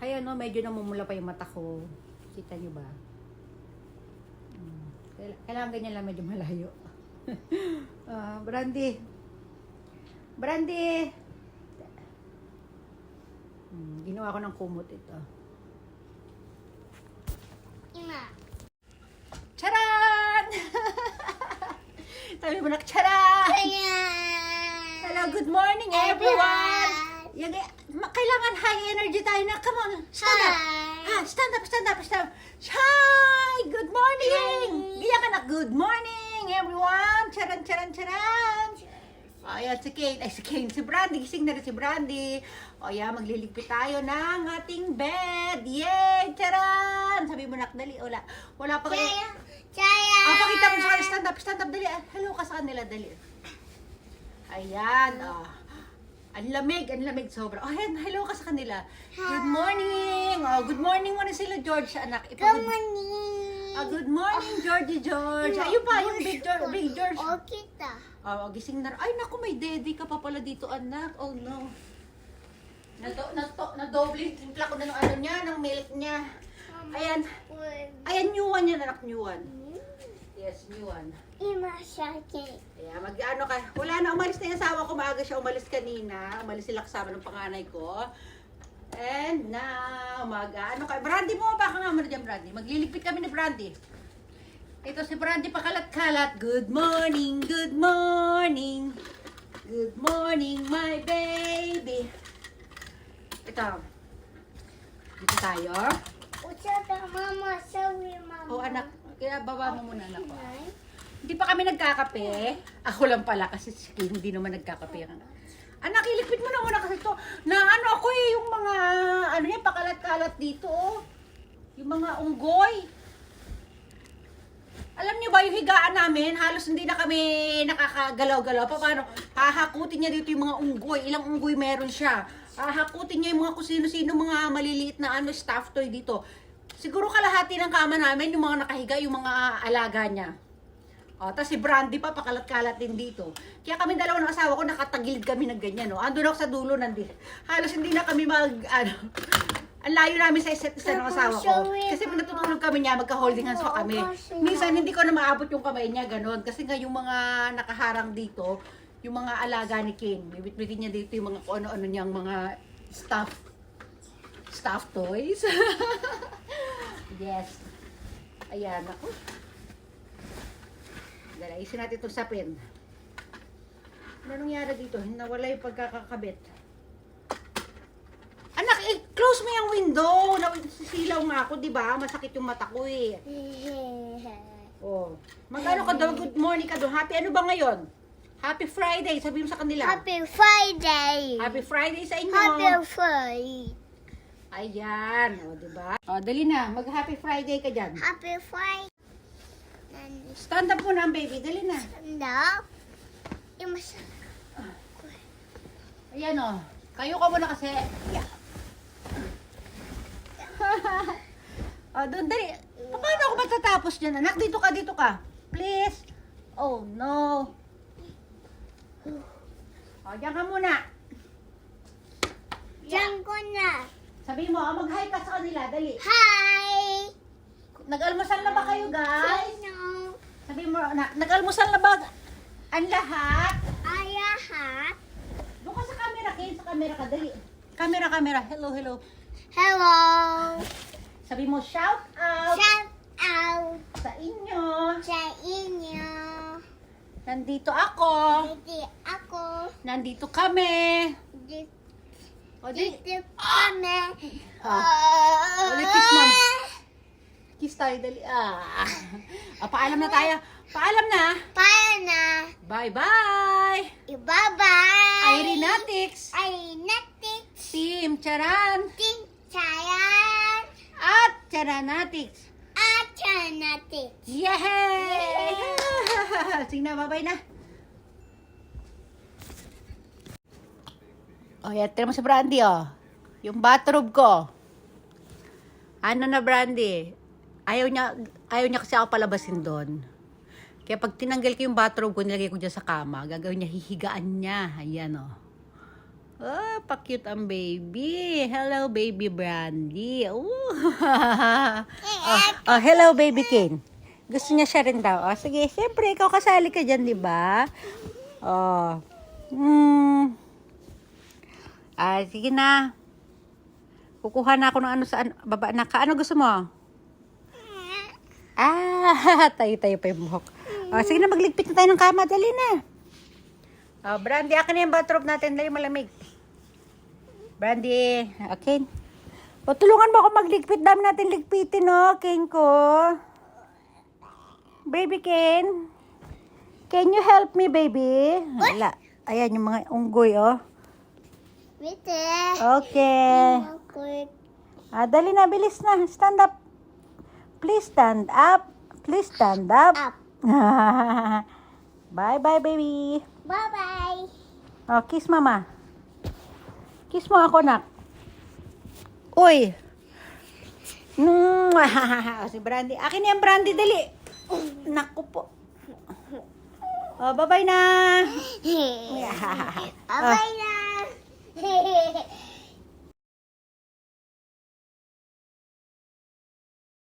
Hay ano, medyo namumula pa yung mata ko. Kita nyo ba? Kailangan ganyan lang medyo malayo. Brandy. Brandy! Ginawa ko ng kumot ito. Ima. Charan! Sabi mo na, charan! Ayan. Hello, good morning everyone! Yan, kailangan high energy tayo na. Come on, stand up! Ha, stand up, stand up, stand up! Hi! Good morning! Ganyan ka na, good morning everyone! Charan, charan, charan! O, ayan, si Kate. Ay, si Kate. Si Brandy. Gising na rin si Brandy. O, ayan, magliligpit tayo ng ating bed. Yay! Charan! Sabi mo, nak, dali. Wala pa kayo. Chaya. Pakita mo sa kanila. Stand up, dali. Hello ka sa kanila, dali. Ayan, ang lamig sobra. Oh, ayan, hello ka sa kanila. Good morning. Oh, good morning mo na sila, George, anak. Good morning. Good morning, George. Ayun pa, yung big George. O, kita. Gising na. Ay, naku, may daddy ka pa pala dito, anak. Oh, no. Nadoble. Timpla ko na ng ano niya, ng milk niya. Ayan. Ayan, new one yan, anak, new one. Yes, new one. Ima siya, Kate. Ayan, mag-ano ka. Wala na, umalis na yung asawa ko. Maaga siya umalis kanina. Umalis sila kasama ng panganay ko. And now, ano ka. Brandy mo, baka nga mo na dyan, Brandy. Magliligpit kami ni Brandy. Ito si Brandy pakalat-kalat. Good morning, good morning. Good morning, my baby. Ito. Dito tayo. Utsada, mama. Sorry, mama. Oh, anak. Kaya baba mo muna, anak ko. Hindi pa kami nagkakape. Ako lang pala kasi si Kim hindi naman nagkakape. Anak, iligpit mo na muna kasi ito. Na ano ako yung mga, pakalat-kalat dito, oh. Yung mga unggoy. Alam niyo ba, yung higaan namin, halos hindi na kami nakakagalaw-galaw. Paano? Hahakutin niya dito yung mga unggoy. Ilang unggoy meron siya. Hahakutin niya yung mga kung sino-sino, mga maliliit na stuffed toy dito. Siguro kalahati ng kama namin, yung mga nakahiga, yung mga alaga niya. Tapos si Brandy pa, pakalat-kalat din dito. Kaya kami dalawa ng asawa ko, nakatagilid kami ng ganyan. Andun ako sa dulo nandito. Halos hindi na kami ang layo namin sa isa't isa ng asawa ko. Kasi pag natutulog kami niya, magka-holding hands pa kami. Minsan hindi ko na maabot yung kamay niya, ganun. Kasi nga yung mga nakaharang dito, yung mga alaga ni King, bibit-bitin niya dito yung mga kung ano-ano niyang mga stuffed toys. Yes. Ayan, ako. Ayusin natin itong sapin. Ano nangyari dito? Nawala yung pagkakakabit. Anak, close mo yung window. Sisilaw nga ako, di ba? Masakit yung mata ko eh. Oh. Mag-ano ka daw? Good morning ka daw. Happy ano ba ngayon? Happy Friday. Sabi mo sa kanila. Happy Friday. Happy Friday sa inyo. Happy Friday. Ayan. O, di ba? O, dali na. Mag-Happy Friday ka dyan. Happy Friday. Stand up muna, baby. Dali na. No. Ima siya. Ayan o. Kayo ka muna kasi. Yeah. Doon, dali. Paano ako matatapos dyan, anak? Dito ka. Please. Oh, no. Diyan ka muna. Diyan ko na. Sabi mo, mag-hi ka sa kanila. Dali. Hi. Nag-almusal na ba kayo, guys? No. Sabi mo, nag-almusal na ba ang lahat? Ayahat. Doon ka sa camera, Ken. Sa camera ka. Dali. Camera. Hello. Hello. Sabi mo, shout out Shout out sa inyo. sa inyo. Nandito ako. Hindi ako. Nandito kami. O, di. Dito kami. Ulit kiss, mom. Kiss tayo, dali. Paalam na tayo. Paalam na. Paano? Bye-bye. Bye-bye. Irenatics. Irenatics. Team Charan. Ting Chayan. At Charanatics. Irenatics. Yay! Sige na, bye-bye na. Yan. Tira mo si Brandy, yung bathrobe ko. Ano na, Brandy? Ayaw niya kasi ako palabasin doon. Kaya pag tinanggal ko yung bathrobe ko, nilagay ko dyan sa kama, gagawin niya, hihigaan niya. Ayan, Oh, pa-cute ang baby. Hello, baby Brandy. Ooh. Oh, hello, baby Kane. Gusto niya siya rin daw. Oh, sige, siyempre, ikaw kasali ka dyan, di ba? Oh. Sige na. Kukuha na ako ng ano saan. Baba na ka. Ano gusto mo? Tayo-tayo pa yung buhok. Oh, sige na, magligpit na tayo ng kama. Dali na. Oh, Brandy, akin na yung bathrobe natin. Dali, malamig. Brandy, okay. O, tulungan mo ako magligpit. Dami natin ligpitin, no, Ken ko. Baby Ken. Can you help me, baby? Wala. Ayan, yung mga unggoy, oh. Wait. Okay. Dali na, bilis na. Stand up. Please stand up. Please stand up. Up. Bye-bye, baby. Bye-bye. Oh, kiss mama. Kiss mo ako, nak. Uy. Si Brandy. Akin yan, Brandy. Dali. Naku po. Oh, bye-bye na. Bye-bye na.